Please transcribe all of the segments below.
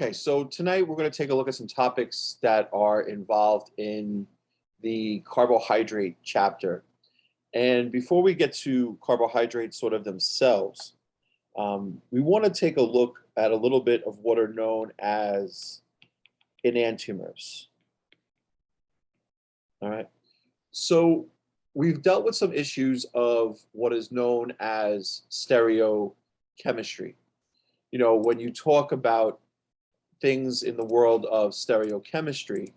Okay, so tonight we're going to take a look at some topics that are involved in the carbohydrate chapter. And before we get to carbohydrates sort of themselves, we want to take a look at a little bit of what are known as enantiomers. All right, so we've dealt with some issues of what is known as stereochemistry. You know, when you talk about things in the world of stereochemistry,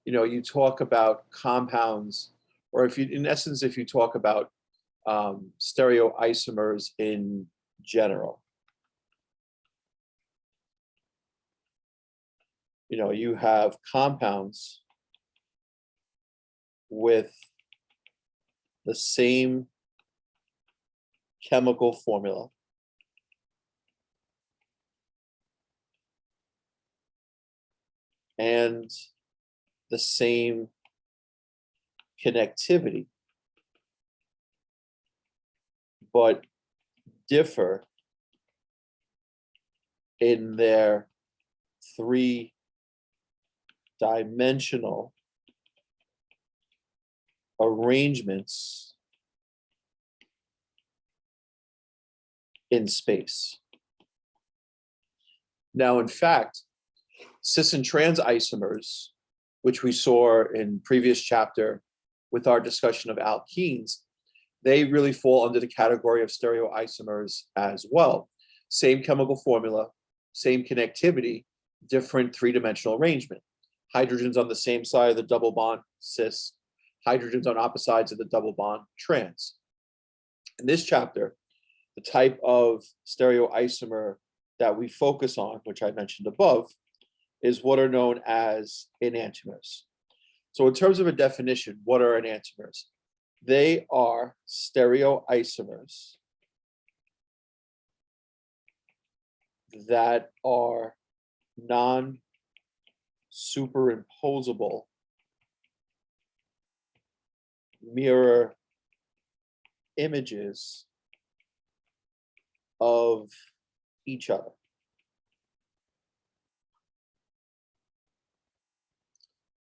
you talk about compounds, or if you, in essence, if you talk about stereoisomers in general. You have compounds with the same chemical formula and the same connectivity, but differ in their three-dimensional arrangements in space. Now, in fact, cis and trans isomers, which we saw in previous chapter with our discussion of alkenes, they really fall under the category of stereoisomers as well. Same chemical formula, same connectivity, different three-dimensional arrangement. Hydrogens on the same side of the double bond, cis. Hydrogens on opposite sides of the double bond, trans. In this chapter, the type of stereoisomer that we focus on, which I mentioned above, is what are known as enantiomers. So in terms of a definition, what are enantiomers? They are stereoisomers that are non-superimposable mirror images of each other.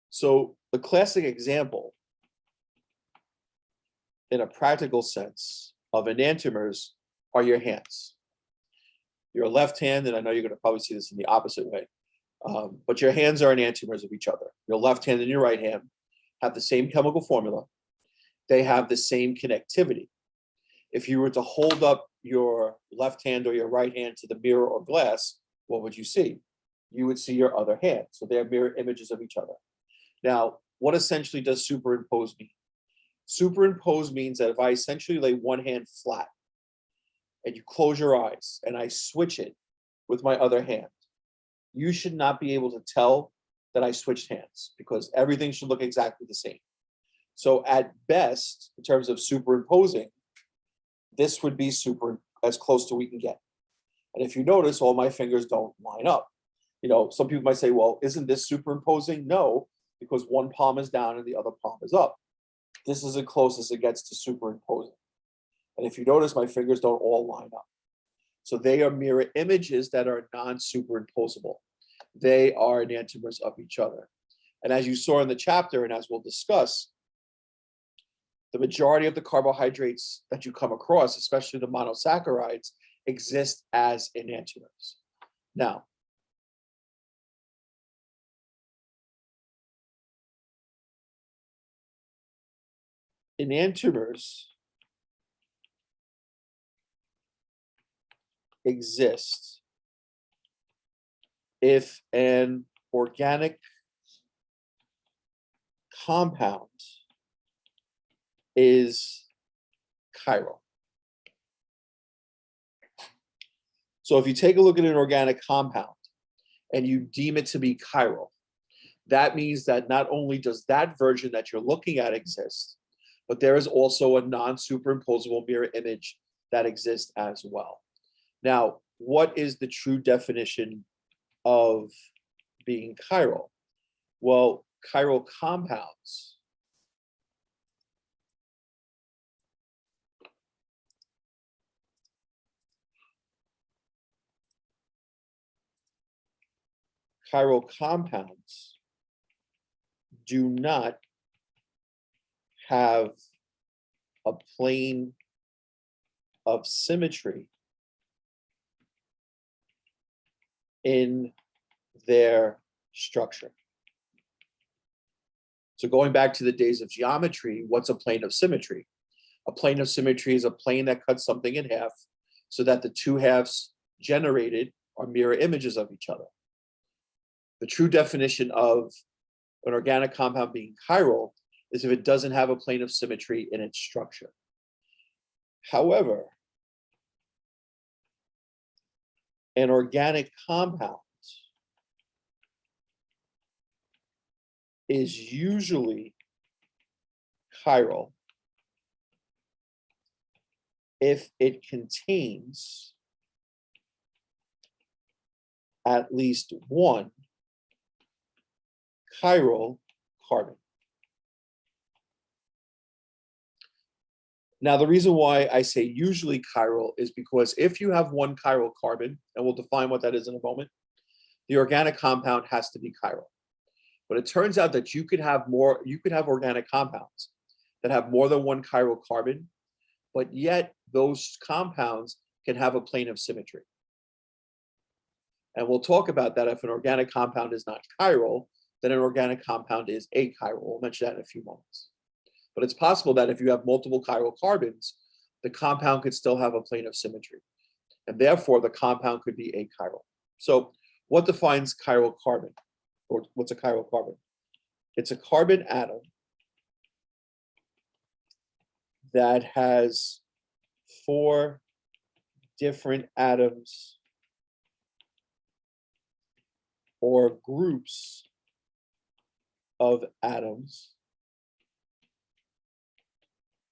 So the classic example in a practical sense of enantiomers are your hands. Your left hand, and I know you're going to probably see this in the opposite way, but your hands are enantiomers of each other. Your left hand and your right hand have the same chemical formula. They have the same connectivity. If you were to hold up your left hand or your right hand to the mirror or glass, what would you see? You would see your other hand. So they're mirror images of each other. Now, what essentially does superimpose mean? Superimpose means that if I essentially lay one hand flat and you close your eyes and I switch it with my other hand, you should not be able to tell that I switched hands because everything should look exactly the same. So at best, in terms of superimposing, this would be as close to we can get. And if you notice, all my fingers don't line up. Some people might say, well, isn't this superimposing? No, because one palm is down and the other palm is up. This is as close as it gets to superimposing. And if you notice, my fingers don't all line up. So they are mirror images that are non-superimposable. They are enantiomers of each other. And as you saw in the chapter, and as we'll discuss, the majority of the carbohydrates that you come across, especially the monosaccharides, exist as enantiomers. Now, enantiomers exist if an organic compound is chiral. So if you take a look at an organic compound and you deem it to be chiral, that means that not only does that version that you're looking at exist, but there is also a non-superimposable mirror image that exists as well. Now, what is the true definition of being chiral? Well, chiral compounds chiral compounds do not have a plane of symmetry in their structure. So going back to the days of geometry, what's a plane of symmetry? A plane of symmetry is a plane that cuts something in half so that the two halves generated are mirror images of each other. The true definition of an organic compound being chiral is if it doesn't have a plane of symmetry in its structure. However, an organic compound is usually chiral if it contains at least one chiral carbon. Now, the reason why I say usually chiral is because if you have one chiral carbon, and we'll define what that is in a moment, the organic compound has to be chiral. But it turns out that you could have organic compounds that have more than one chiral carbon, but yet those compounds can have a plane of symmetry. And we'll talk about that. If an organic compound is not chiral, then an organic compound is achiral. We'll mention that in a few moments. But it's possible that if you have multiple chiral carbons, the compound could still have a plane of symmetry. And therefore, the compound could be achiral. So what defines chiral carbon? Or what's a chiral carbon? It's a carbon atom that has 4 different atoms or groups of atoms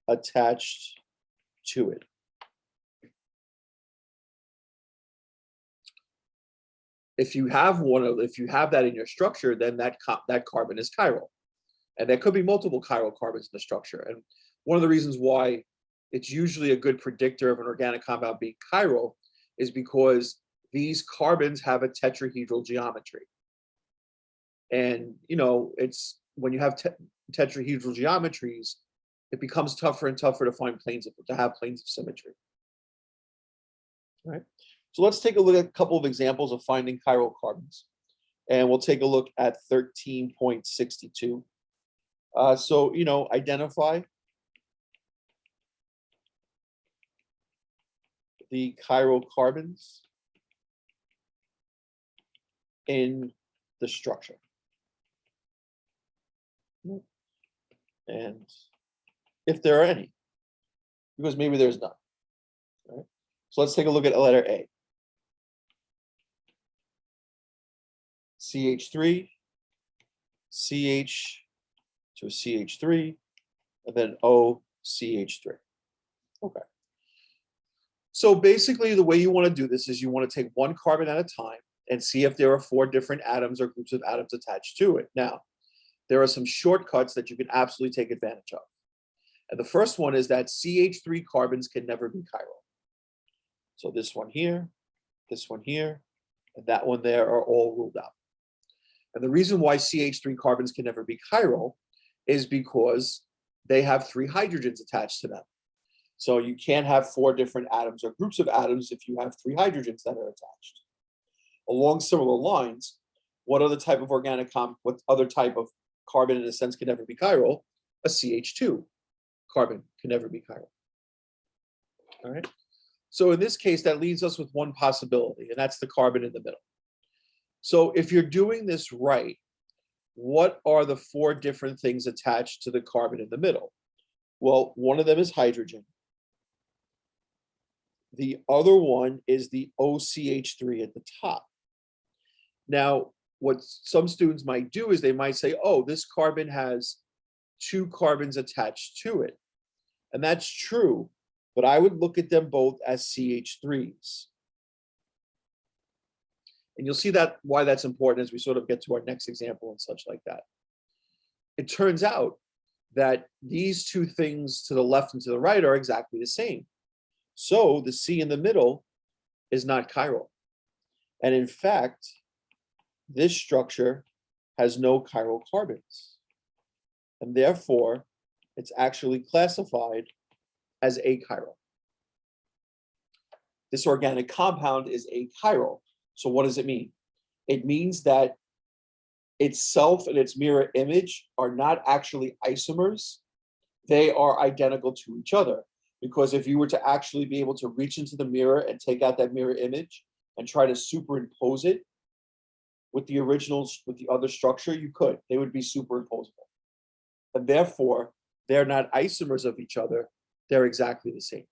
attached to it. If you have that in your structure, then that carbon is chiral. And there could be multiple chiral carbons in the structure. And one of the reasons why it's usually a good predictor of an organic compound being chiral is because these carbons have a tetrahedral geometry. And, it's when you have tetrahedral geometries, it becomes tougher and tougher to find to have planes of symmetry. All right. So let's take a look at a couple of examples of finding chiral carbons. And we'll take a look at 13.62. Identify the chiral carbons in the structure. And if there are any, because maybe there's none. All right. So let's take a look at letter A. CH3, CH to CH3, and then OCH3. Okay. So basically, the way you want to do this is you want to take one carbon at a time and see if there are 4 different atoms or groups of atoms attached to it. Now, there are some shortcuts that you can absolutely take advantage of. And the first one is that CH3 carbons can never be chiral. So this one here, and that one there are all ruled out. And the reason why CH3 carbons can never be chiral is because they have 3 hydrogens attached to them. So you can't have 4 different atoms or groups of atoms if you have 3 hydrogens that are attached. Along similar lines, what other type of carbon in a sense can never be chiral? A CH2 carbon can never be chiral. All right. So in this case, that leaves us with one possibility, and that's the carbon in the middle. So if you're doing this right, what are the 4 different things attached to the carbon in the middle? Well, one of them is hydrogen. The other one is the OCH3 at the top. Now, what some students might do is they might say, oh, this carbon has 2 carbons attached to it. And that's true, but I would look at them both as CH3s. And you'll see that why that's important as we sort of get to our next example and such like that. It turns out that these 2 things to the left and to the right are exactly the same. So the C in the middle is not chiral. And in fact, this structure has no chiral carbons, and therefore it's actually classified as achiral. This organic compound is achiral. So what does it mean? It means that itself and its mirror image are not actually isomers. They are identical to each other. Because if you were to actually be able to reach into the mirror and take out that mirror image and try to superimpose it with the originals, with the other structure, you could. They would be superimposable. And therefore, they're not isomers of each other. They're exactly the same.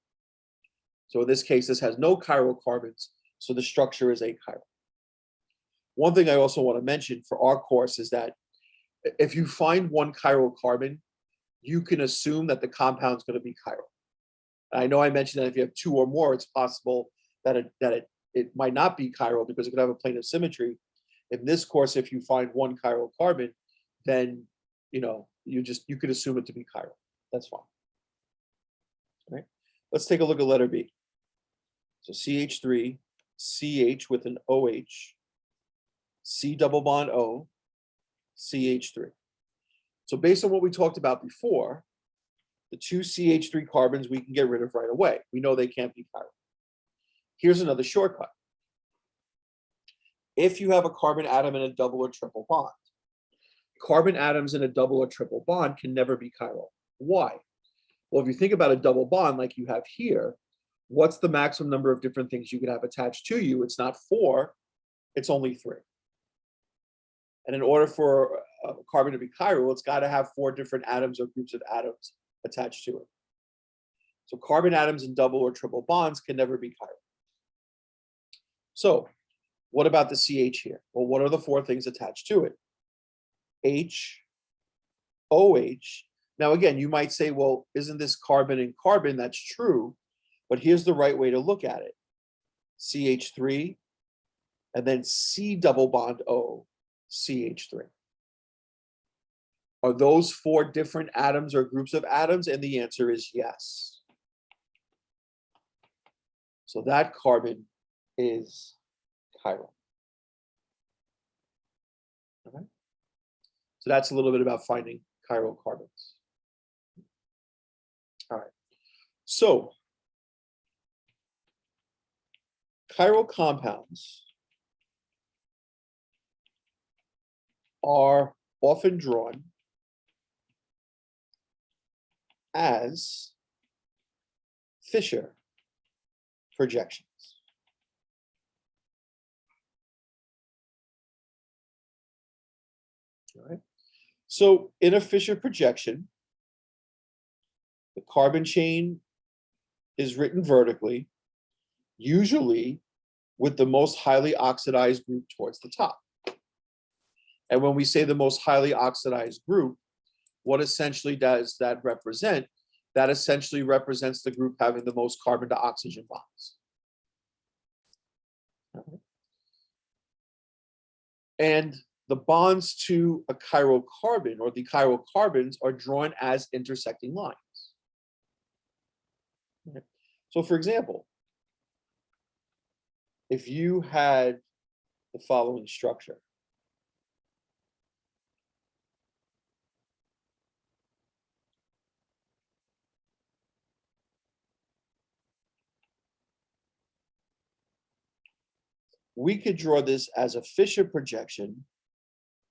So in this case, this has no chiral carbons, so the structure is achiral. One thing I also want to mention for our course is that if you find one chiral carbon, you can assume that the compound is going to be chiral. I know I mentioned that if you have two or more, it's possible that it might not be chiral because it could have a plane of symmetry. In this course, if you find one chiral carbon, then you could assume it to be chiral. That's fine. All right. Let's take a look at letter B. So CH3, CH with an OH, C double bond O, CH3. So based on what we talked about before, the two CH3 carbons we can get rid of right away. We know they can't be chiral. Here's another shortcut. If you have a carbon atom in a double or triple bond, carbon atoms in a double or triple bond can never be chiral. Why? Well, if you think about a double bond like you have here, what's the maximum number of different things you could have attached to you? It's not 4, it's only 3. And in order for a carbon to be chiral, it's got to have 4 different atoms or groups of atoms attached to it. So carbon atoms in double or triple bonds can never be chiral. So what about the CH here? Well, what are the 4 things attached to it? H, OH. Now, again, you might say, well, isn't this carbon and carbon? That's true. But here's the right way to look at it. CH3, and then C double bond O, CH3. Are those 4 different atoms or groups of atoms? And the answer is yes. So that carbon is chiral. All right. So that's a little bit about finding chiral carbons. All right. So chiral compounds are often drawn as Fischer projections. All right. So in a Fischer projection, the carbon chain is written vertically, usually with the most highly oxidized group towards the top. And when we say the most highly oxidized group, what essentially does that represent? That essentially represents the group having the most carbon to oxygen bonds. Right. And the bonds to a chiral carbon, or the chiral carbons, are drawn as intersecting lines. Right. So for example, if you had the following structure, we could draw this as a Fischer projection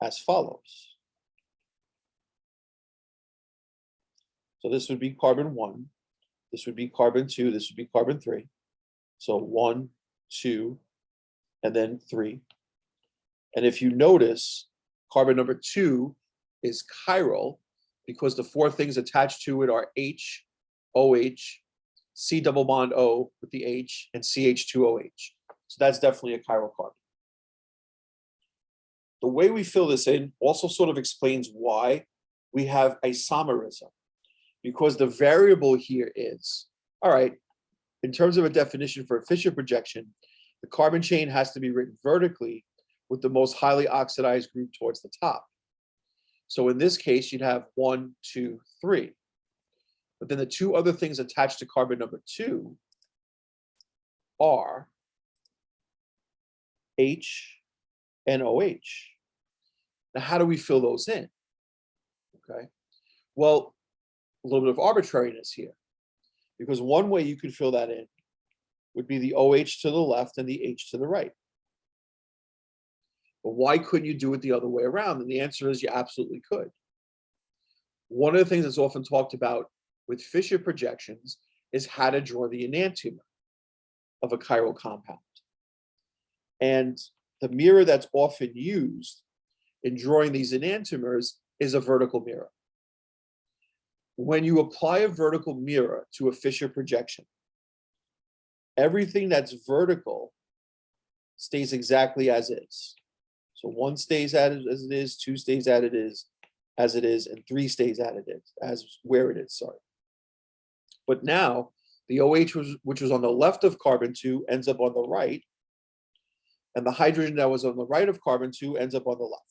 as follows. So this would be carbon 1, this would be carbon 2, this would be carbon 3. So 1, 2, and then 3. And if you notice, carbon number 2 is chiral because the 4 things attached to it are H, OH, C double bond O with the H, and CH2OH. So that's definitely a chiral carbon. The way we fill this in also sort of explains why we have isomerism, because the variable here is, all right, in terms of a definition for a Fischer projection, the carbon chain has to be written vertically with the most highly oxidized group towards the top. So in this case, you'd have 1, 2, 3. But then the 2 other things attached to carbon number 2 are H, and OH. Now, how do we fill those in? Okay. Well, a little bit of arbitrariness here, because one way you could fill that in would be the OH to the left and the H to the right. But why couldn't you do it the other way around? And the answer is you absolutely could. One of the things that's often talked about with Fischer projections is how to draw the enantiomer of a chiral compound. And the mirror that's often used in drawing these enantiomers is a vertical mirror. When you apply a vertical mirror to a Fischer projection, everything that's vertical stays exactly as is. So 1 stays as it is, 2 stays as it is, and 3 stays as it is, as where it is, sorry. But now the OH, which was on the left of carbon 2, ends up on the right, and the hydrogen that was on the right of carbon 2 ends up on the left.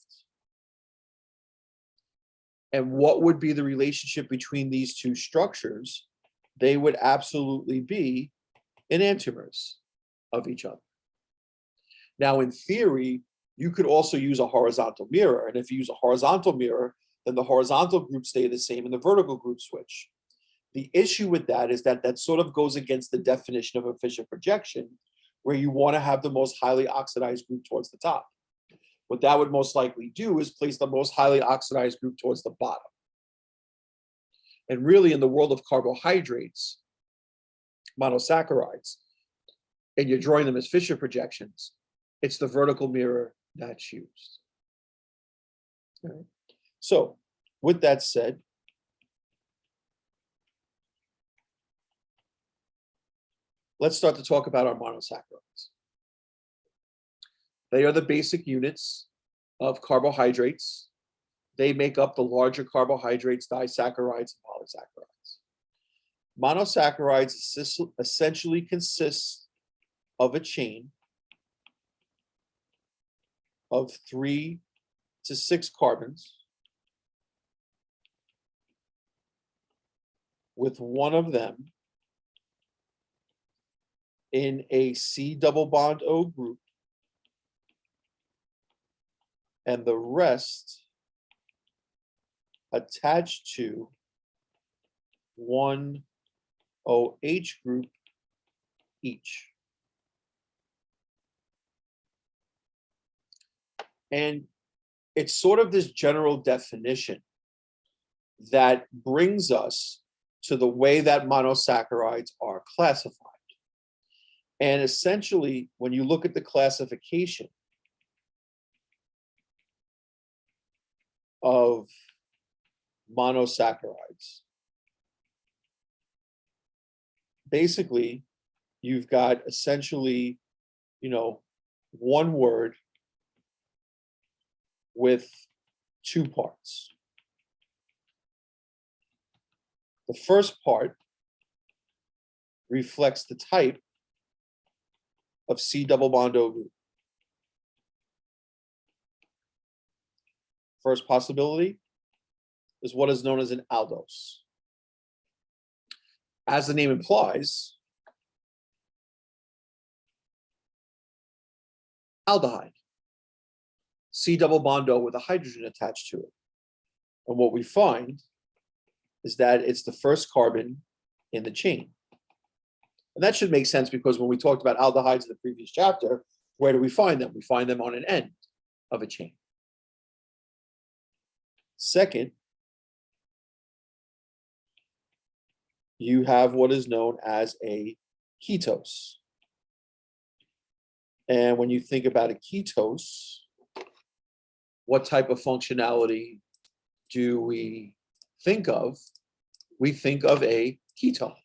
And what would be the relationship between these two structures? They would absolutely be enantiomers of each other. Now, in theory, you could also use a horizontal mirror. And if you use a horizontal mirror, then the horizontal groups stay the same and the vertical groups switch. The issue with that is that that sort of goes against the definition of a Fischer projection, where you want to have the most highly oxidized group towards the top. What that would most likely do is place the most highly oxidized group towards the bottom. And really, in the world of carbohydrates, monosaccharides, and you're drawing them as Fischer projections, it's the vertical mirror that's used. All right. So, with that said, let's start to talk about our monosaccharides. They are the basic units of carbohydrates. They make up the larger carbohydrates, disaccharides, and polysaccharides. Monosaccharides essentially consist of a chain of 3 to 6 carbons, with one of them in a C double bond O group, and the rest attached to one OH group each. And it's sort of this general definition that brings us to the way that monosaccharides are classified. And essentially, when you look at the classification of monosaccharides, basically, you've got essentially, one word with 2 parts. The first part reflects the type of C double bond O group. First possibility is what is known as an aldose. As the name implies, aldehyde. C double bond O with a hydrogen attached to it. And what we find is that it's the first carbon in the chain. And that should make sense, because when we talked about aldehydes in the previous chapter, where do we find them? We find them on an end of a chain. Second, you have what is known as a ketose. And when you think about a ketose, what type of functionality do we think of? We think of a ketone.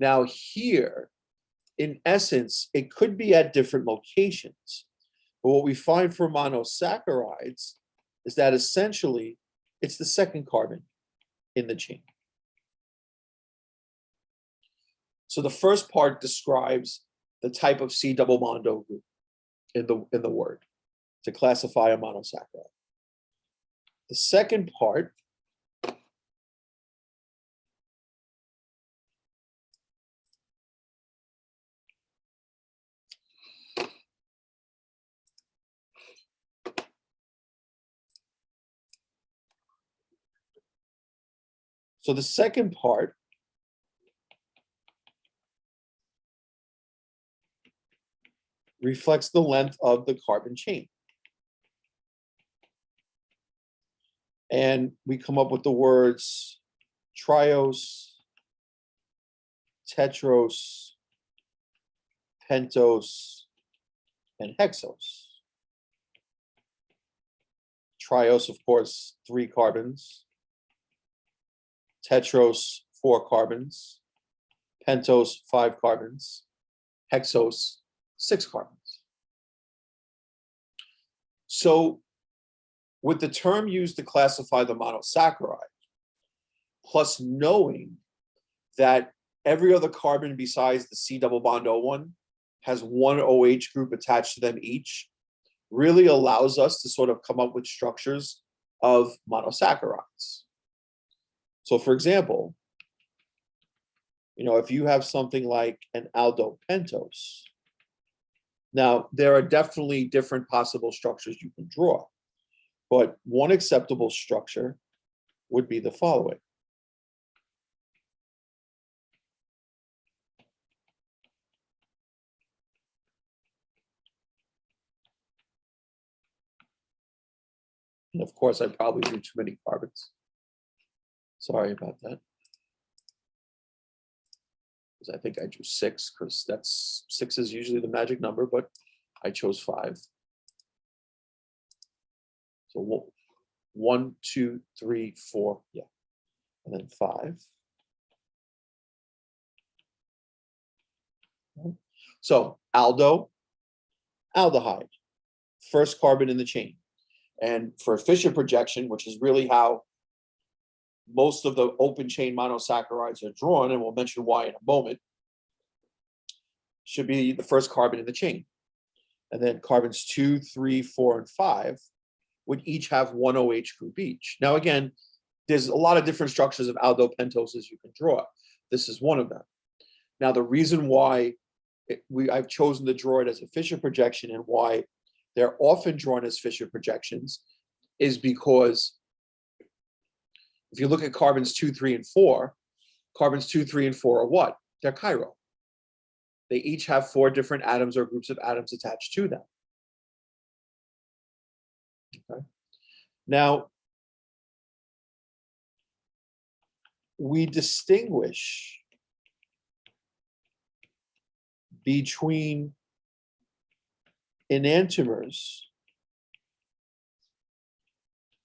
Now here, in essence, it could be at different locations. But what we find for monosaccharides is that essentially it's the second carbon in the chain. So the first part describes the type of C double bond O group in the word to classify a monosaccharide. The second part So the second part reflects the length of the carbon chain. And we come up with the words triose, tetrose, pentose, and hexose. Triose, of course, 3 carbons. Tetros, 4 carbons. Pentose, 5 carbons. Hexose, 6 carbons. So with the term used to classify the monosaccharide, plus knowing that every other carbon besides the C double bond O1 has 1 OH group attached to them each, really allows us to sort of come up with structures of monosaccharides. So for example, if you have something like an aldopentose, now there are definitely different possible structures you can draw, but one acceptable structure would be the following. And of course, I probably drew too many carbons. Sorry about that. Because I think I drew 6, because 6 is usually the magic number, but I chose 5. So 1, 2, 3, 4, yeah, and then 5. So aldo, aldehyde, first carbon in the chain. And for Fischer projection, which is really how most of the open chain monosaccharides are drawn, and we'll mention why in a moment, should be the first carbon in the chain. And then carbons 2, 3, 4, and 5 would each have 1 OH group each. Now, again, there's a lot of different structures of aldopentoses you can draw. This is one of them. Now, the reason why I've chosen to draw it as a Fischer projection and why they're often drawn as Fischer projections is because if you look at carbons 2, 3, and 4, carbons 2, 3, and 4 are what? They're chiral. They each have 4 different atoms or groups of atoms attached to them. Okay. Now, we distinguish between enantiomers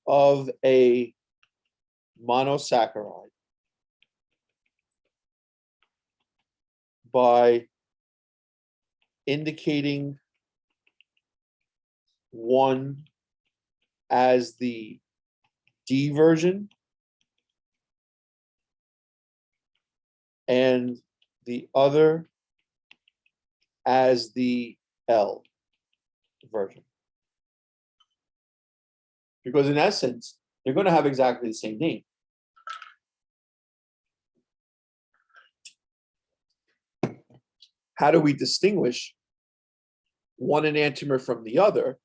of a monosaccharide by indicating one as the D version and the other as the L version. Because in essence, they're going to have exactly the same name. How do we distinguish one enantiomer from the other?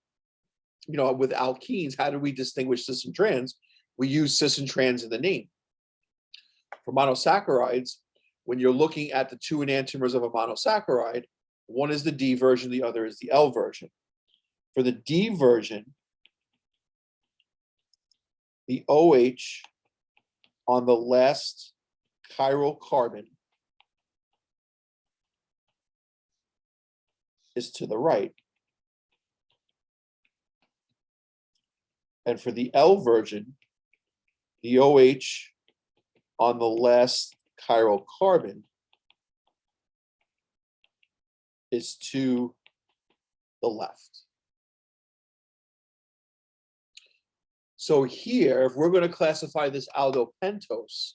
With alkenes, how do we distinguish cis and trans? We use cis and trans in the name. For monosaccharides, when you're looking at the 2 enantiomers of a monosaccharide, one is the D version, the other is the L version. For the D version, the OH on the last chiral carbon is to the right. And for the L version, the OH on the last chiral carbon is to the left. So here, if we're going to classify this aldopentose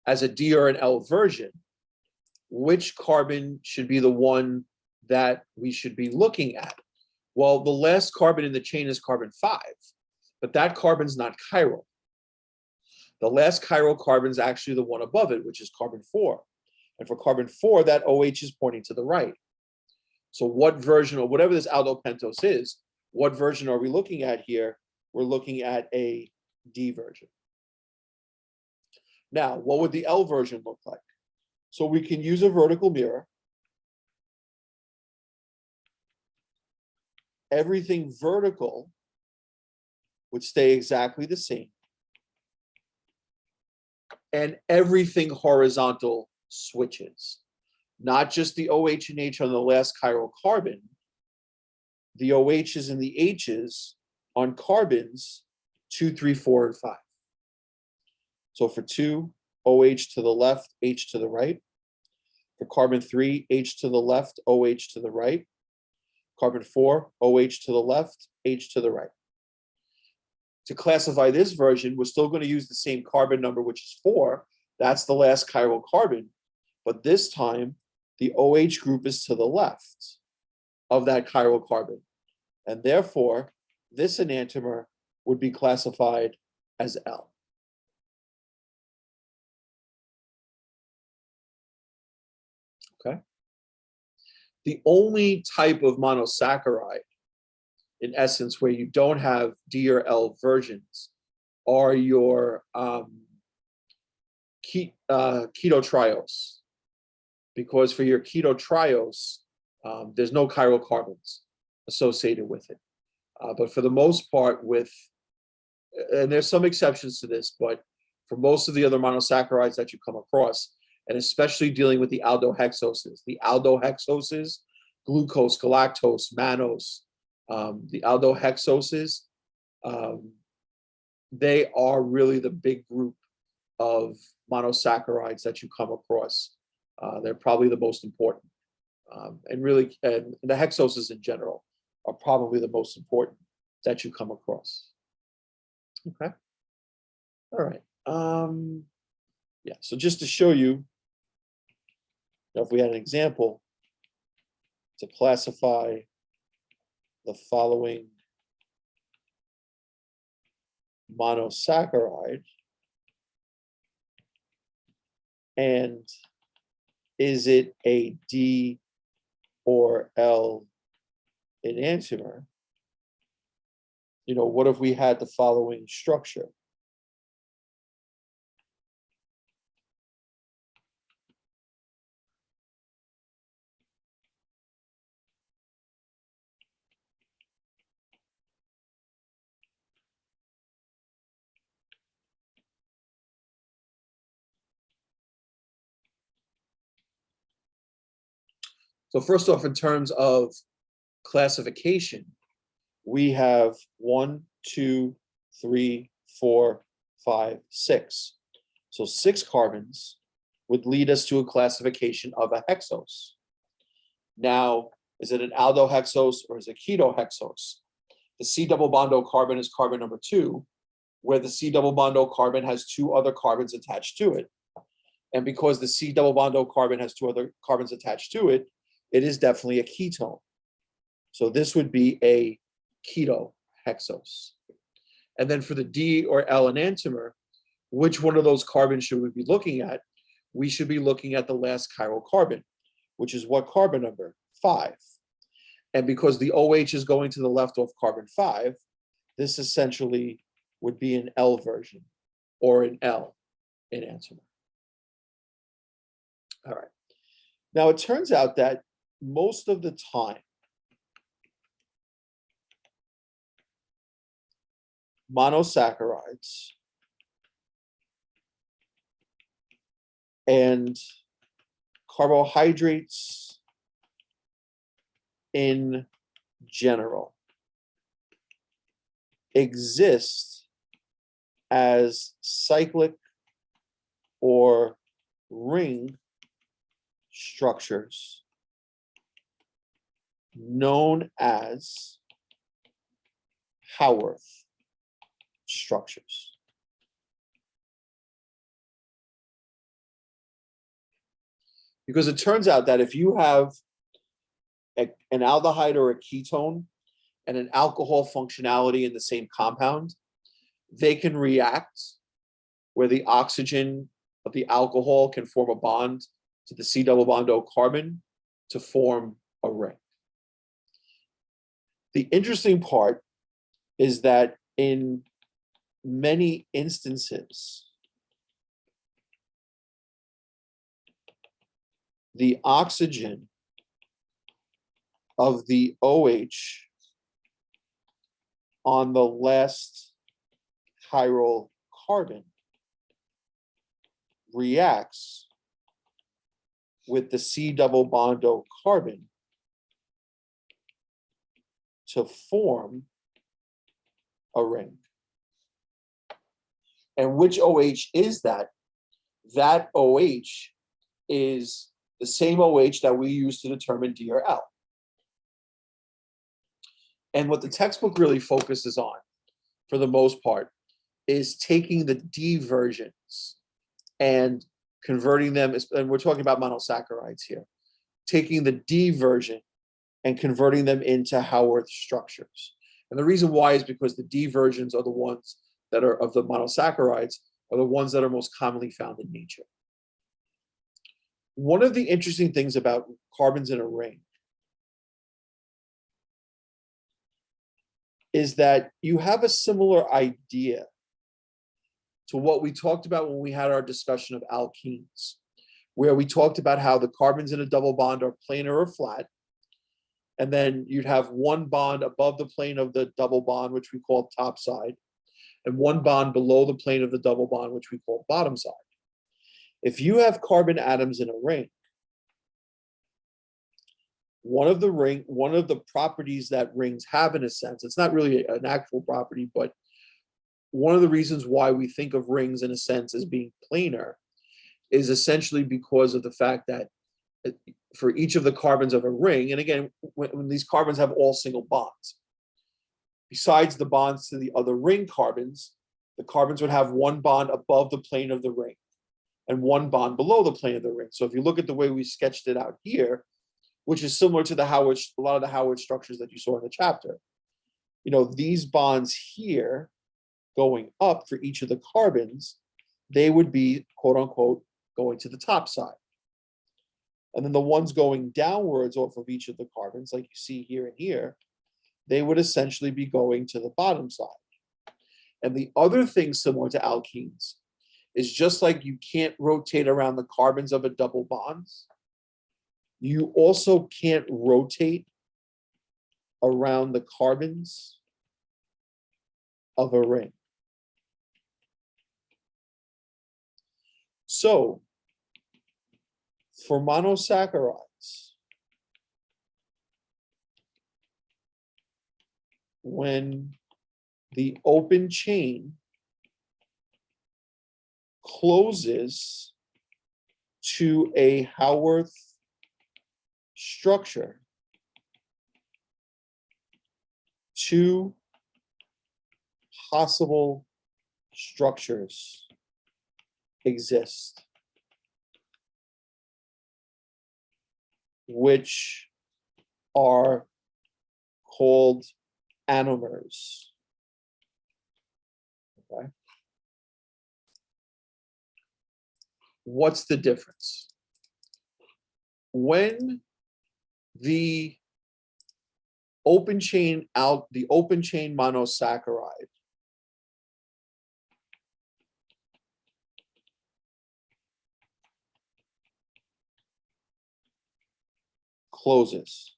as a D or an L version, which carbon should be the one that we should be looking at? Well, the last carbon in the chain is carbon 5, but that carbon's not chiral. The last chiral carbon is actually the one above it, which is carbon 4. And for carbon 4, that OH is pointing to the right. So what version, or whatever this aldopentose is, what version are we looking at here? We're looking at a D version. Now, what would the L version look like? So we can use a vertical mirror. Everything vertical would stay exactly the same. And everything horizontal switches. Not just the OH and H on the last chiral carbon, the OHs and the Hs on carbons 2, 3, 4, and 5. So for 2, OH to the left, H to the right. For carbon 3, H to the left, OH to the right. Carbon 4, OH to the left, H to the right. To classify this version, we're still going to use the same carbon number, which is 4. That's the last chiral carbon. But this time, the OH group is to the left of that chiral carbon. And therefore, this enantiomer would be classified as L. Okay. The only type of monosaccharide, in essence, where you don't have D or L versions are your ketotriose. Because for your ketotriose, there's no chiral carbons associated with it. But for the most part, and there's some exceptions to this, but for most of the other monosaccharides that you come across, and especially dealing with the aldohexoses, glucose, galactose, mannose, the aldohexoses, they are really the big group of monosaccharides that you come across. They're probably the most important. And the hexoses in general are probably the most important that you come across. Okay. All right. Yeah, so just to show you, if we had an example to classify the following monosaccharide, and is it a D or L enantiomer? What if we had the following structure? So first off, in terms of classification, we have 1, 2, 3, 4, 5, 6. So 6 carbons would lead us to a classification of a hexose. Now, is it an aldohexose or is it keto hexose? The C double bond O carbon is carbon number 2, where the C double bond O carbon has 2 other carbons attached to it. And because the C double bond O carbon has 2 other carbons attached to it, it is definitely a ketone. So this would be a keto hexose. And then for the D or L enantiomer, which one of those carbons should we be looking at? We should be looking at the last chiral carbon, which is what carbon number? 5. And because the OH is going to the left of carbon 5, this essentially would be an L version or an L enantiomer. All right. Now, it turns out that most of the time, monosaccharides and carbohydrates in general exist as cyclic or ring structures known as Haworth structures. Because it turns out that if you have an aldehyde or a ketone and an alcohol functionality in the same compound, they can react where the oxygen of the alcohol can form a bond to the C double bond O carbon to form a ring. The interesting part is that in many instances, the oxygen of the OH on the last chiral carbon reacts with the C double bond O carbon to form a ring. And which OH is that? That OH is the same OH that we use to determine D or L. And what the textbook really focuses on, for the most part, is taking the D versions and converting them, and we're talking about monosaccharides here, taking the D version and converting them into Haworth structures. And the reason why is because the D versions are the ones that are of the monosaccharides are the ones that are most commonly found in nature. One of the interesting things about carbons in a ring is that you have a similar idea to what we talked about when we had our discussion of alkenes, where we talked about how the carbons in a double bond are planar or flat, and then you'd have one bond above the plane of the double bond, which we call top side, and one bond below the plane of the double bond, which we call bottom side. If you have carbon atoms in a ring, one of the properties that rings have, in a sense, it's not really an actual property, but one of the reasons why we think of rings in a sense as being planar is essentially because of the fact that for each of the carbons of a ring, and again, when these carbons have all single bonds, besides the bonds to the other ring carbons, the carbons would have one bond above the plane of the ring and one bond below the plane of the ring. So if you look at the way we sketched it out here, which is similar to a lot of the Haworth structures that you saw in the chapter, these bonds here going up for each of the carbons, they would be, quote unquote, going to the top side. And then the ones going downwards off of each of the carbons, like you see here and here, they would essentially be going to the bottom side. And the other thing similar to alkenes is just like you can't rotate around the carbons of a double bond, you also can't rotate around the carbons of a ring. So, for monosaccharides, when the open chain closes to a Haworth structure, two possible structures exist, which are called anomers. Okay. What's the difference? When the open chain monosaccharide closes,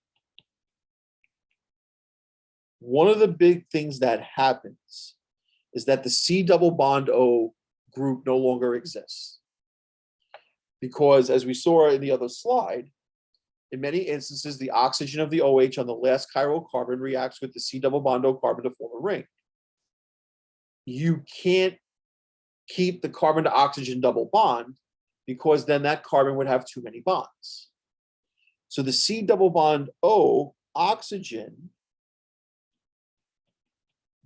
one of the big things that happens is that the C double bond O group no longer exists. Because as we saw in the other slide, in many instances, the oxygen of the OH on the last chiral carbon reacts with the C double bond O carbon to form a ring. You can't keep the carbon to oxygen double bond because then that carbon would have too many bonds. So the C double bond O oxygen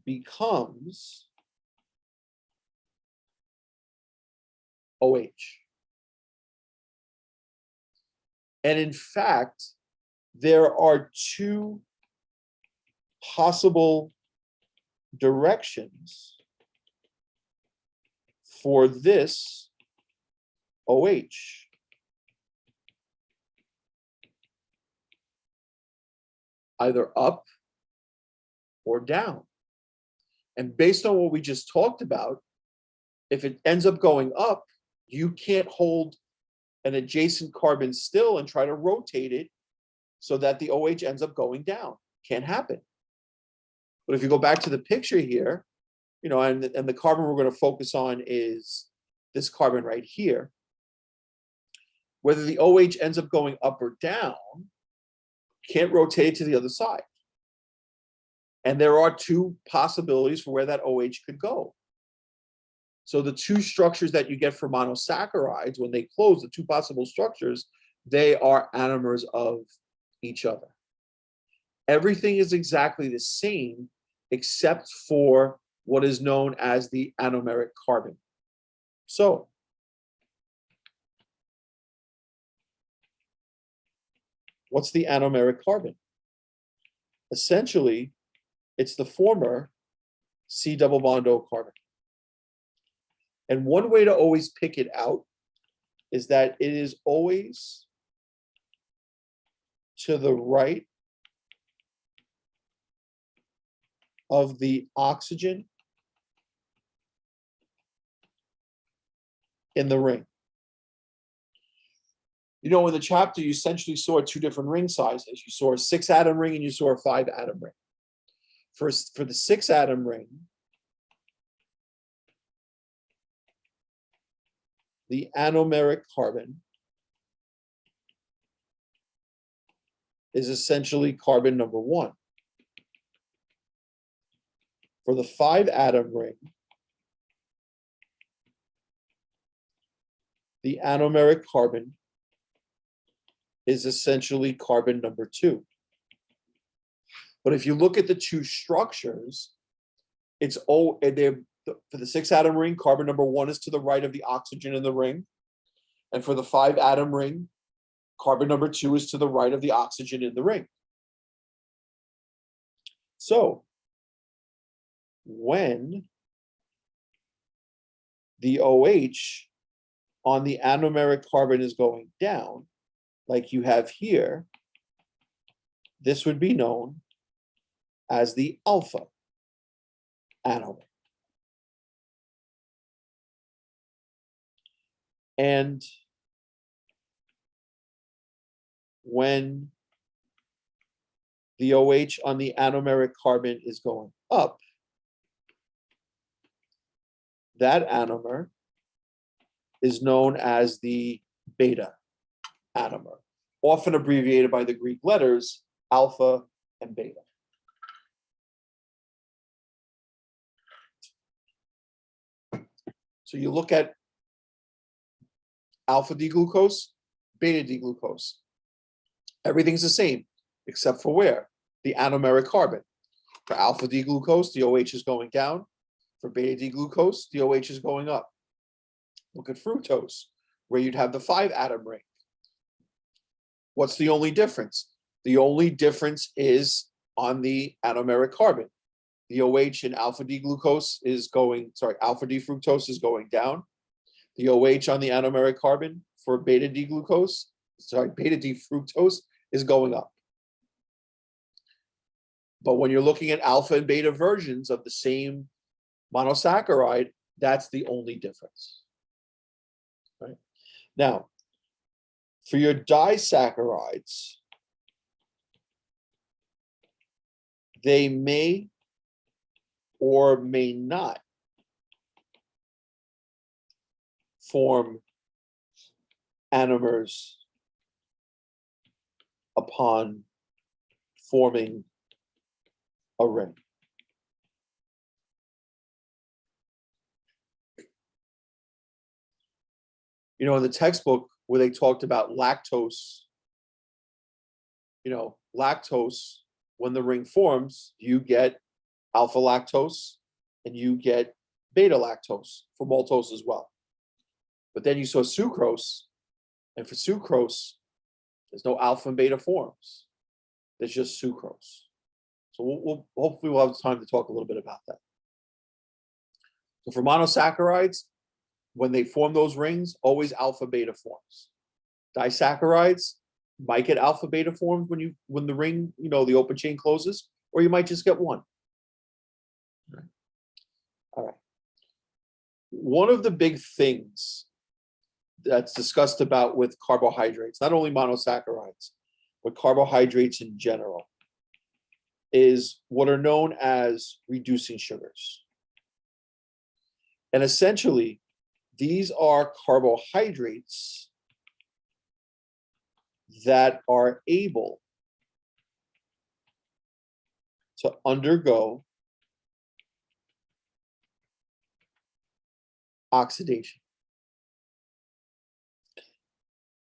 becomes OH. And in fact, there are two possible directions for this OH. Either up or down. And based on what we just talked about, if it ends up going up, you can't hold an adjacent carbon still and try to rotate it so that the OH ends up going down. Can't happen. But if you go back to the picture here, and the carbon we're going to focus on is this carbon right here. Whether the OH ends up going up or down, can't rotate to the other side. And there are two possibilities for where that OH could go. So the two structures that you get for monosaccharides, when they close, the two possible structures, they are anomers of each other. Everything is exactly the same except for what is known as the anomeric carbon. So what's the anomeric carbon? Essentially, it's the former C double bond O carbon. And one way to always pick it out is that it is always to the right of the oxygen in the ring. In the chapter, you essentially saw two different ring sizes. You saw a 6-atom ring and you saw a 5-atom ring. For the 6-atom ring, the anomeric carbon is essentially carbon number 1. For the 5-atom ring, the anomeric carbon is essentially carbon number 2. But if you look at the two structures, for the 6-atom ring, carbon number 1 is to the right of the oxygen in the ring. And for the 5-atom ring, carbon number 2 is to the right of the oxygen in the ring. So when the OH on the anomeric carbon is going down, like you have here, this would be known as the alpha anomer. And when the OH on the anomeric carbon is going up, that anomer is known as the beta anomer, often abbreviated by the Greek letters alpha and beta. So you look at alpha D-glucose, beta D-glucose. Everything's the same, except for where? The anomeric carbon. For alpha D-glucose, the OH is going down. For beta D-glucose, the OH is going up. Look at fructose, where you'd have the 5-atom ring. What's the only difference? The only difference is on the anomeric carbon. The OH in alpha D-glucose is alpha D-fructose is going down. The OH on the anomeric carbon for beta D-fructose is going up. But when you're looking at alpha and beta versions of the same monosaccharide, that's the only difference. Right? Now, for your disaccharides, they may or may not form anomers upon forming a ring. In the textbook where they talked about lactose, lactose, when the ring forms, you get alpha lactose and you get beta lactose for maltose as well. But then you saw sucrose, and for sucrose, there's no alpha and beta forms. There's just sucrose. So hopefully we'll have time to talk a little bit about that. So for monosaccharides, when they form those rings, always alpha beta forms. Disaccharides might get alpha beta forms when the ring, the open chain closes, or you might just get one. All right. One of the big things that's discussed about with carbohydrates, not only monosaccharides, but carbohydrates in general, is what are known as reducing sugars. And essentially, these are carbohydrates that are able to undergo oxidation.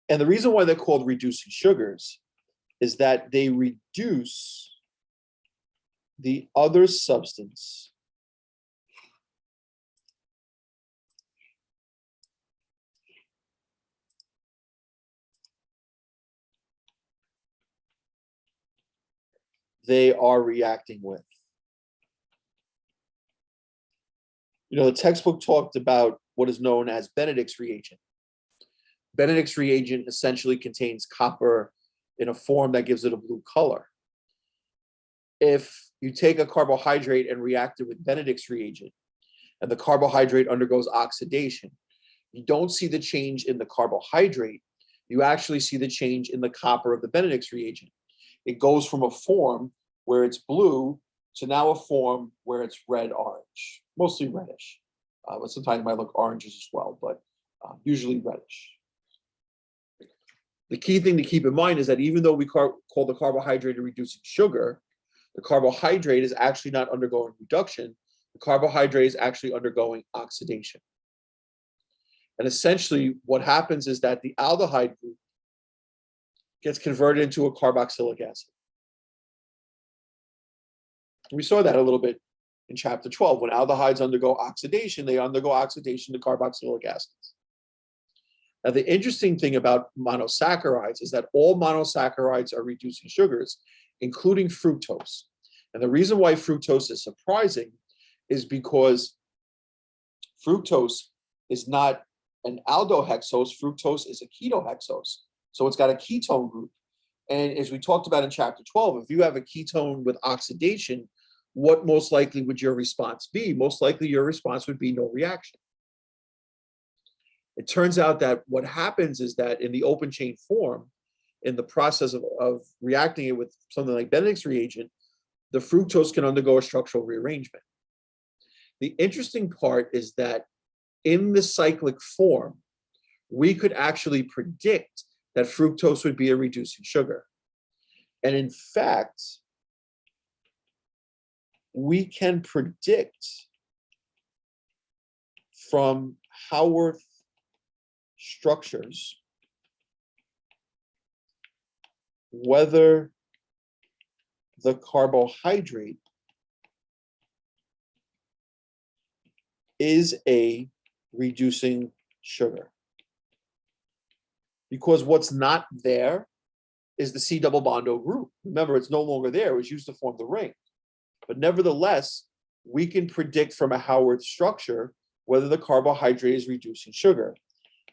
And the reason why they're called reducing sugars is that they reduce the other substance they are reacting with. The textbook talked about what is known as Benedict's reagent. Benedict's reagent essentially contains copper in a form that gives it a blue color. If you take a carbohydrate and react it with Benedict's reagent, and the carbohydrate undergoes oxidation, you don't see the change in the carbohydrate, you actually see the change in the copper of the Benedict's reagent. It goes from a form where it's blue to now a form where it's red-orange, mostly reddish. But sometimes it might look oranges as well, but usually reddish. The key thing to keep in mind is that even though we call the carbohydrate a reducing sugar, the carbohydrate is actually not undergoing reduction. The carbohydrate is actually undergoing oxidation. And essentially what happens is that the aldehyde group gets converted into a carboxylic acid. We saw that a little bit in chapter 12. When aldehydes undergo oxidation, they undergo oxidation to carboxylic acids. Now, the interesting thing about monosaccharides is that all monosaccharides are reducing sugars, including fructose. And the reason why fructose is surprising is because fructose is not an aldohexose, fructose is a keto hexose. So it's got a ketone group. And as we talked about in chapter 12, if you have a ketone with oxidation, what most likely would your response be? Most likely your response would be no reaction. It turns out that what happens is that in the open chain form, in the process of reacting it with something like Benedict's reagent, the fructose can undergo a structural rearrangement. The interesting part is that in the cyclic form, we could actually predict that fructose would be a reducing sugar. And in fact, we can predict from Haworth structures whether the carbohydrate is a reducing sugar. Because what's not there is the C double bond O group. Remember, it's no longer there. It was used to form the ring. But nevertheless, we can predict from a Haworth structure whether the carbohydrate is reducing sugar.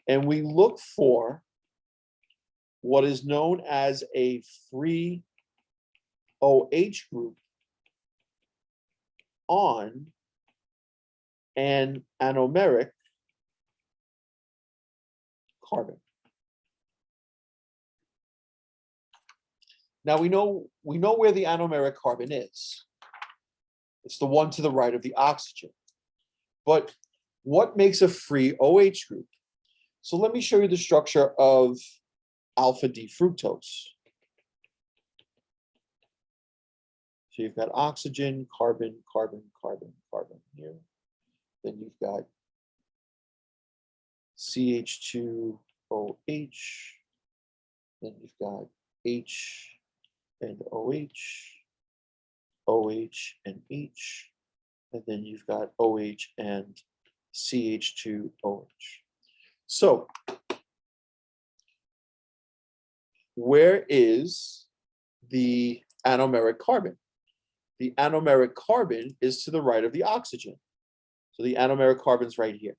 And we look for what is known as a free OH group on an anomeric carbon. Now we know where the anomeric carbon is. It's the one to the right of the oxygen. But what makes a free OH group? So let me show you the structure of alpha D fructose. So you've got oxygen, carbon, carbon, carbon, carbon here. Then you've got CH2OH. Then you've got H and OH, OH and H, and then you've got OH and CH2OH. So where is the anomeric carbon? The anomeric carbon is to the right of the oxygen. So the anomeric carbon's right here.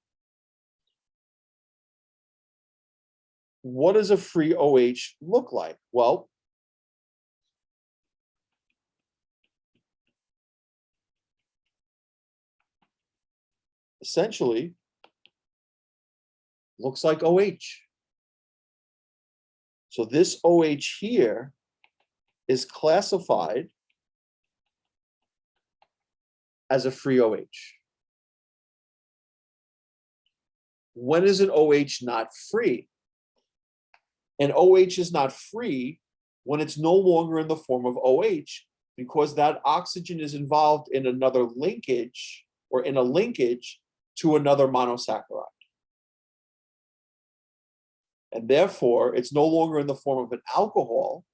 What does a free OH look like? Well, essentially, looks like OH. So this OH here is classified as a free OH. When is an OH not free? An OH is not free when it's no longer in the form of OH, because that oxygen is involved in another linkage or in a linkage to another monosaccharide. And therefore, it's no longer in the form of an alcohol.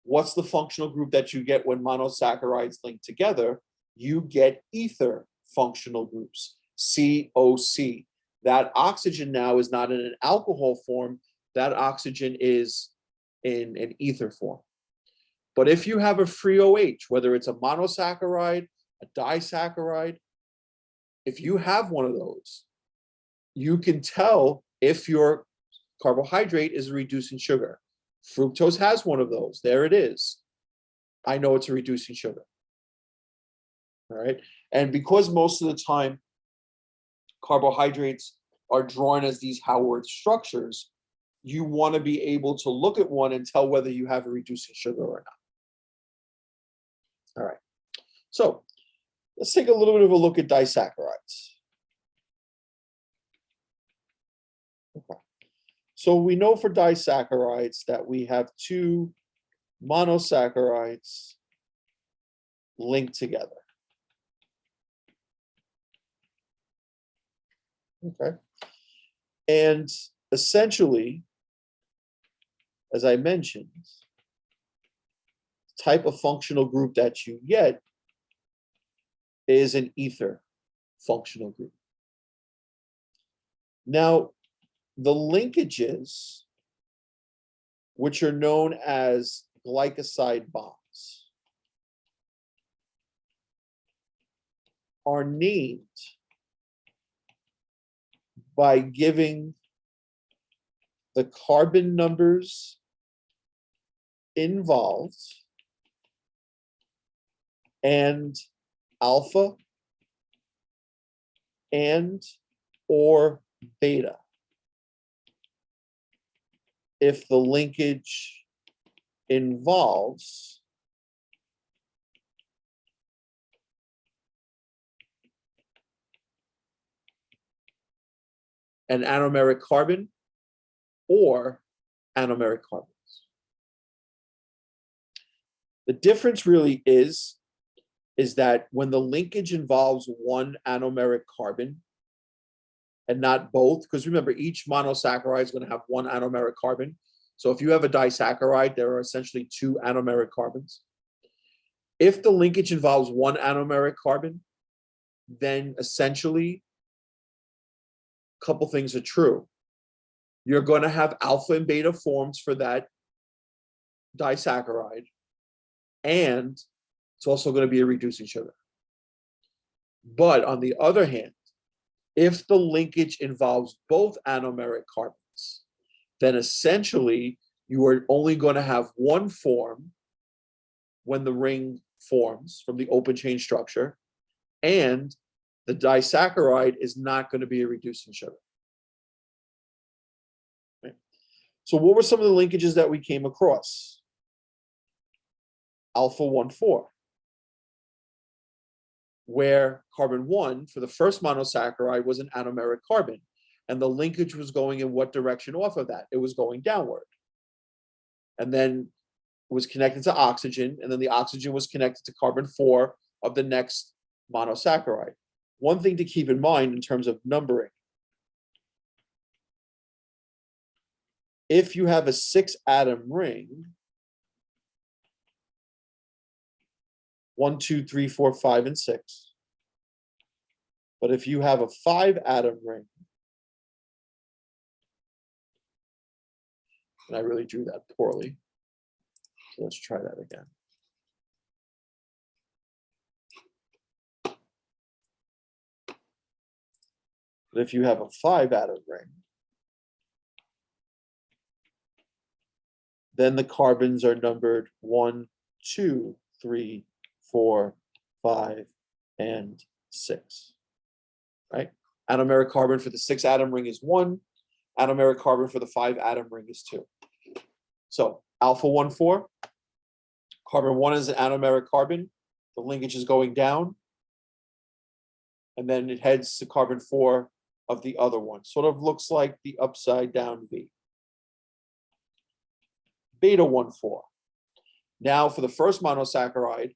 What's the functional group that you get when monosaccharides link together? You get ether functional groups, COC. That oxygen now is not in an alcohol form. That oxygen is in an ether form. But if you have a free OH, whether it's a monosaccharide, a disaccharide, if you have one of those, you can tell if your carbohydrate is a reducing sugar. Fructose has one of those. There it is. I know it's a reducing sugar. All right. And because most of the time carbohydrates are drawn as these Howard structures, you want to be able to look at one and tell whether you have a reducing sugar or not. All right. So let's take a little bit of a look at disaccharides. Okay. So we know for disaccharides that we have two monosaccharides linked together. Okay. And essentially, as I mentioned, the type of functional group that you get is an ether functional group. Now, the linkages, which are known as glycoside bonds, are named by giving the carbon numbers involved and alpha and or beta if the linkage involves an anomeric carbon or anomeric carbons. The difference really is that when the linkage involves one anomeric carbon and not both, because remember, each monosaccharide is going to have one anomeric carbon. So if you have a disaccharide, there are essentially two anomeric carbons. If the linkage involves one anomeric carbon, then essentially a couple things are true. You're going to have alpha and beta forms for that disaccharide, and it's also going to be a reducing sugar. But on the other hand, if the linkage involves both anomeric carbons, then essentially you are only going to have one form when the ring forms from the open chain structure, and the disaccharide is not going to be a reducing sugar. Okay. So what were some of the linkages that we came across? Alpha 1,4. Where carbon 1 for the first monosaccharide was an anomeric carbon, and the linkage was going in what direction off of that? It was going downward. And then it was connected to oxygen, and then the oxygen was connected to carbon 4 of the next monosaccharide. One thing to keep in mind in terms of numbering, if you have a 6-atom ring, 1, 2, 3, 4, 5, and 6. But if you have a 5-atom ring, and I really drew that poorly, so let's try that again. But if you have a 5-atom ring, then the carbons are numbered 1, 2, 3, 4, 5, and 6, right? Anomeric carbon for the 6-atom ring is 1. Anomeric carbon for the 5-atom ring is 2. So alpha 1, 4. Carbon 1 is an anomeric carbon. The linkage is going down. And then it heads to carbon 4 of the other one. Sort of looks like the upside down V. Beta 1, 4. Now for the first monosaccharide,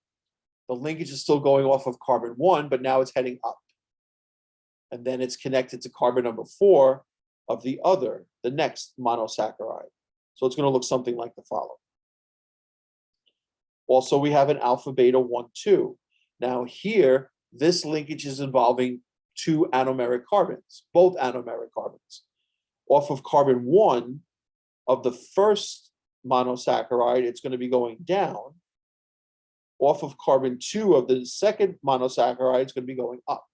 the linkage is still going off of carbon 1, but now it's heading up. And then it's connected to carbon number 4 of the next monosaccharide. So it's going to look something like the following. Also, we have an alpha beta 1, 2. Now here, this linkage is involving 2 anomeric carbons, both anomeric carbons. Off of carbon 1 of the first monosaccharide, it's going to be going down. Off of carbon 2 of the second monosaccharide, it's going to be going up.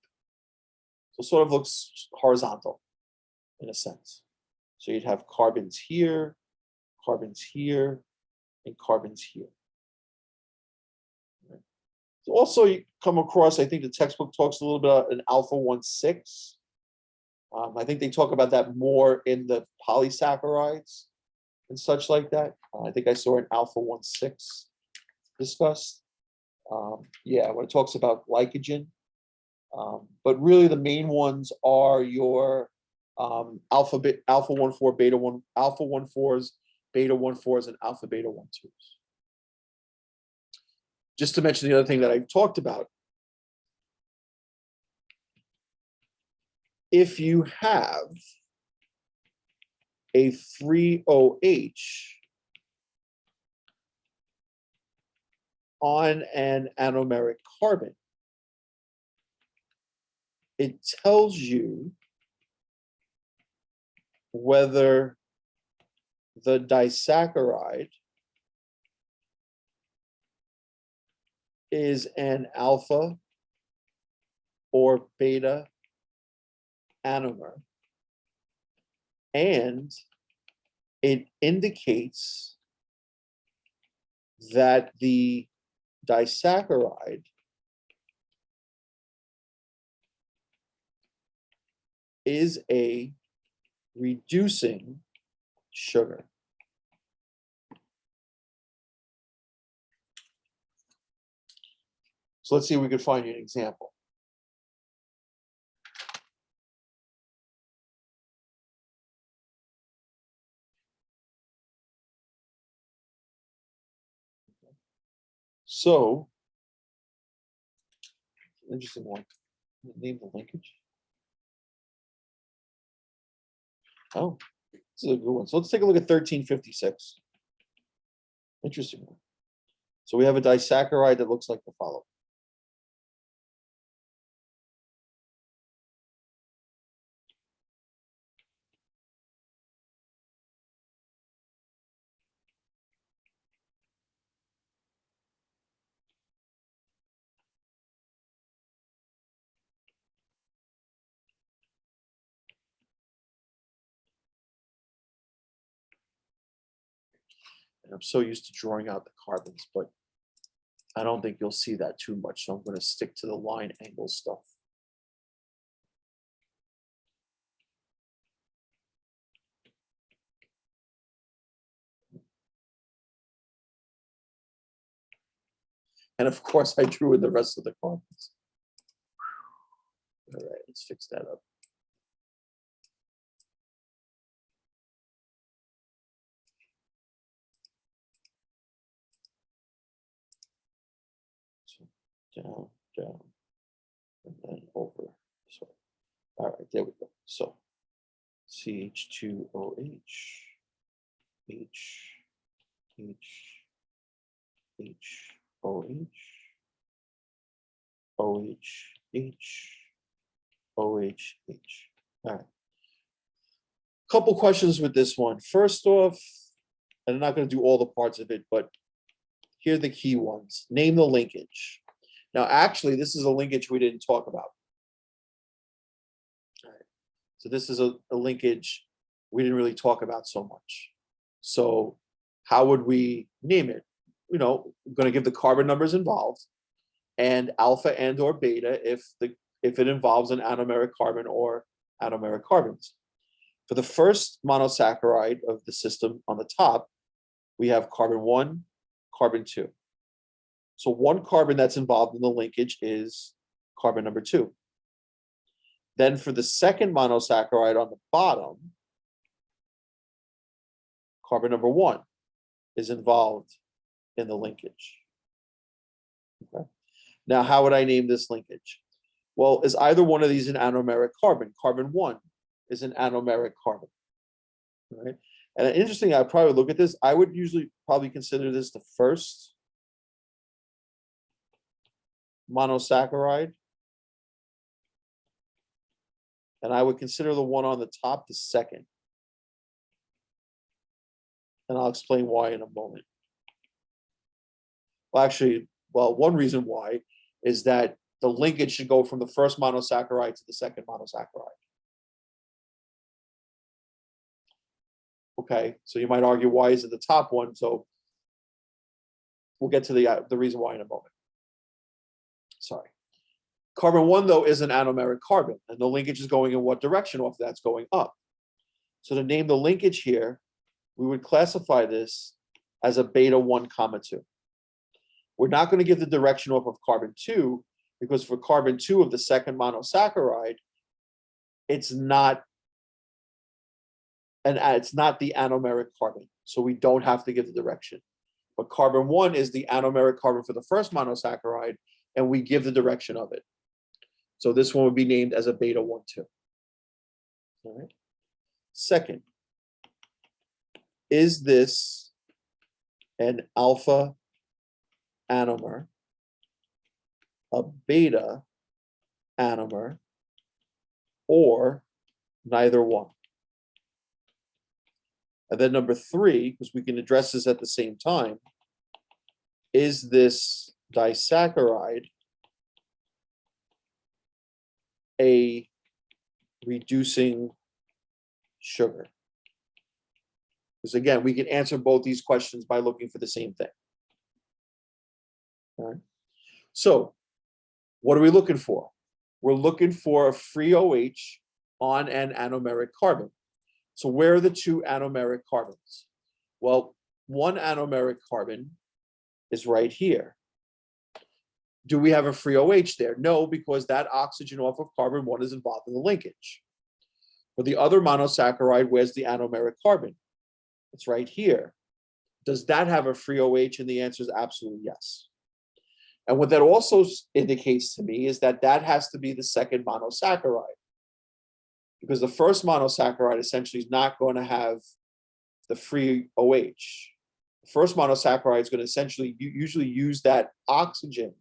So it sort of looks horizontal in a sense. So you'd have carbons here, and carbons here. So also you come across, I think the textbook talks a little bit about an alpha 1, 6. I think they talk about that more in the polysaccharides and such like that. I think I saw an alpha 1, 6 discussed. Yeah, when it talks about glycogen. But really the main ones are your alpha 1, 4, beta 1, alpha 1, 4s, beta 1, 4s, and alpha beta 1, 2s. Just to mention the other thing that I talked about, if you have a free OH on an anomeric carbon, it tells you whether the disaccharide is an alpha or beta anomer, and it indicates that the disaccharide is a reducing sugar. So let's see if we can find you an example. So, interesting one. Name the linkage. Oh, this is a good one. So let's take a look at 1356. Interesting one. So we have a disaccharide that looks like the following. And I'm so used to drawing out the carbons, but I don't think you'll see that too much. So I'm going to stick to the line angle stuff. And of course, I drew in the rest of the carbons. All right, let's fix that up. So down, down, and then over. So, all right, there we go. So CH2OH, H, OH, OH, H, OH, H. All right. Couple questions with this one. First off, and I'm not going to do all the parts of it, but here are the key ones. Name the linkage. Now, actually, this is a linkage we didn't talk about. All right. So this is a linkage we didn't really talk about so much. So how would we name it? You know, we're going to give the carbon numbers involved and alpha and or beta if it involves an anomeric carbon or anomeric carbons. For the first monosaccharide of the system on the top, we have carbon 1, carbon 2. So one carbon that's involved in the linkage is carbon number 2. Then for the second monosaccharide on the bottom, carbon number 1 is involved in the linkage. Okay. Now, how would I name this linkage? Well, is either one of these an anomeric carbon? Carbon 1 is an anomeric carbon. All right. And interesting, I probably look at this. I would usually probably consider this the first monosaccharide. And I would consider the one on the top the second. And I'll explain why in a moment. Well, actually, one reason why is that the linkage should go from the first monosaccharide to the second monosaccharide. Okay, so you might argue, why is it the top one? So we'll get to the reason why in a moment. Sorry. Carbon 1, though, is an anomeric carbon, and the linkage is going in what direction? Off that's going up. So to name the linkage here, we would classify this as a beta 1, 2. We're not going to give the direction off of carbon 2, because for carbon 2 of the second monosaccharide, it's not the anomeric carbon. So we don't have to give the direction. But carbon 1 is the anomeric carbon for the first monosaccharide, and we give the direction of it. So this one would be named as a beta 1, 2. All right. Second, is this an alpha anomer, a beta anomer, or neither one? And then number 3, because we can address this at the same time, is this disaccharide a reducing sugar? Because again, we can answer both these questions by looking for the same thing. All right. So what are we looking for? We're looking for a free OH on an anomeric carbon. So where are the 2 anomeric carbons? Well, one anomeric carbon is right here. Do we have a free OH there? No, because that oxygen off of carbon 1 is involved in the linkage. For the other monosaccharide, where's the anomeric carbon? It's right here. Does that have a free OH? And the answer is absolutely yes. And what that also indicates to me is that that has to be the second monosaccharide, because the first monosaccharide essentially is not going to have the free OH. The first monosaccharide is going to essentially usually use that oxygen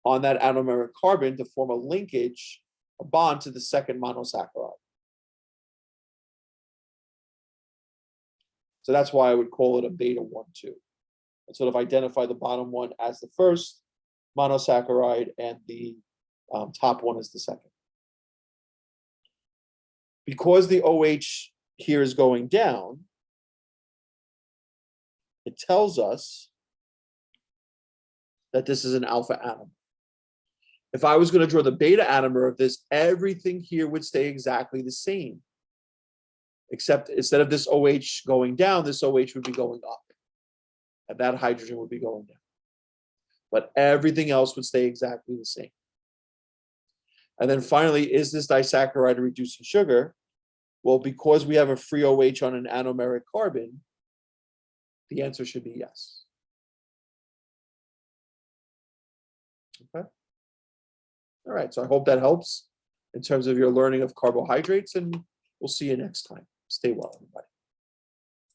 on that anomeric carbon to form a linkage, a bond to the second monosaccharide. So that's why I would call it a beta 1, 2. And sort of identify the bottom one as the first monosaccharide and the top one as the second. Because the OH here is going down, it tells us that this is an alpha anomer. If I was going to draw the beta anomer of this, everything here would stay exactly the same. Except instead of this OH going down, this OH would be going up. And that hydrogen would be going down. But everything else would stay exactly the same. And then finally, is this disaccharide a reducing sugar? Well, because we have a free OH on an anomeric carbon, the answer should be yes. Okay. All right, so I hope that helps in terms of your learning of carbohydrates, and we'll see you next time. Stay well, everybody.